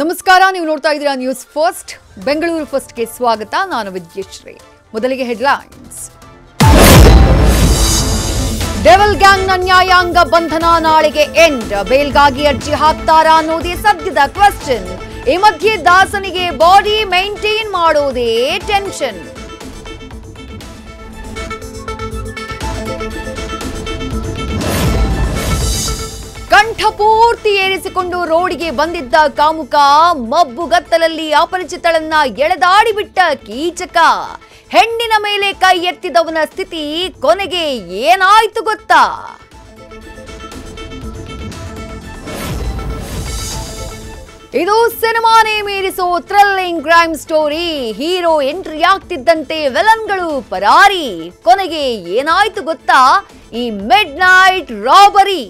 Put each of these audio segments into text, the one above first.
ನಮಸ್ಕಾರ, ನೀವು ನೋಡ್ತಾ ಇದ್ದೀರಾ ನ್ಯೂಸ್ ಫಸ್ಟ್. ಬೆಂಗಳೂರು ಫಸ್ಟ್ಗೆ ಸ್ವಾಗತ. ನಾನು ವಿದ್ಯಶ್ರೀ. ಮೊದಲಿಗೆ ಹೆಡ್ಲೈನ್ಸ್. ಡೆವಲ್ ಗ್ಯಾಂಗ್ನ ನ್ಯಾಯಾಂಗ ಬಂಧನ ನಾಳೆಗೆ ಎಂಡ್. ಬೇಲ್ಗಾಗಿ ಅರ್ಜಿ ಹಾಕ್ತಾರಾ ಅನ್ನೋದೇ ಸದ್ಯದ ಕ್ವೆಶ್ಚನ್. ಈ ಮಧ್ಯೆ ದಾಸನಿಗೆ ಬಾಡಿ ಮೇಂಟೈನ್ ಮಾಡೋದೇ ಟೆನ್ಷನ್. ಕಂಠಪೂರ್ತಿ ಏರಿಸಿಕೊಂಡು ರೋಡಿಗೆ ಬಂದಿದ್ದ ಕಾಮುಕ ಮಬ್ಬುಗತ್ತಲಲ್ಲಿ ಅಪರಿಚಿತಳನ್ನ ಎಳೆದಾಡಿಬಿಟ್ಟ ಕೀಚಕ. ಹೆಣ್ಣಿನ ಮೇಲೆ ಕೈ ಎತ್ತಿದವನ ಸ್ಥಿತಿ ಕೊನೆಗೆ ಏನಾಯ್ತು ಗೊತ್ತಾ? ಇದು ಸಿನಿಮಾನೇ ಮೀರಿಸೋ thrilling crime story. Hero entry ಆಗ್ತಿದ್ದಂತೆ ವಿಲನ್ಗಳು ಪರಾರಿ. ಕೊನೆಗೆ ಏನಾಯ್ತು ಗೊತ್ತಾ? ಈ ಮಿಡ್ ನೈಟ್ ರಾಬರಿ.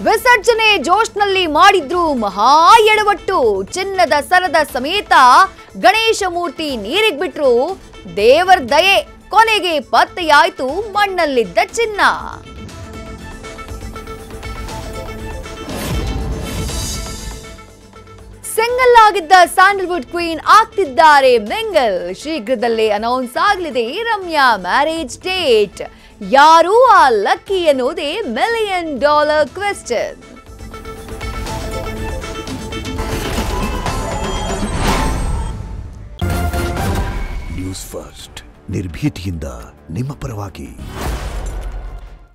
ವಿಸರ್ಜನೆ ಜೋಶ್ನಲ್ಲಿ ಮಾಡಿದ್ರು ಮಹಾ ಎಡವಟ್ಟು. ಚಿನ್ನದ ಸರದ ಸಮೇತ ಗಣೇಶ ಮೂರ್ತಿ ನೀರಿಗೆ ಬಿಟ್ರು. ದೇವರ ದಯೆ, ಕೊನೆಗೆ ಪತ್ತೆಯಾಯ್ತು ಮಣ್ಣಲ್ಲಿದ್ದ ಚಿನ್ನ. ಸಿಂಗಲ್ ಆಗಿದ್ದ ಸ್ಯಾಂಡಲ್ವುಡ್ ಕ್ವೀನ್ ಆಗ್ತಿದ್ದಾರೆ ಮಿಂಗಲ್. ಶೀಘ್ರದಲ್ಲೇ ಅನೌನ್ಸ್ ಆಗಲಿದೆ ರಮ್ಯಾ ಮ್ಯಾರೇಜ್ ಡೇಟ್. ಯಾರು ಆ ಲಕ್ಕಿ ಅನ್ನೋದೇ $1 million ಕ್ವೆಶ್ಚನ್. ನ್ಯೂಸ್ ಫಸ್ಟ್, ನಿರ್ಭೀತಿಯಿಂದ ನಿಮ್ಮ ಪರವಾಗಿ.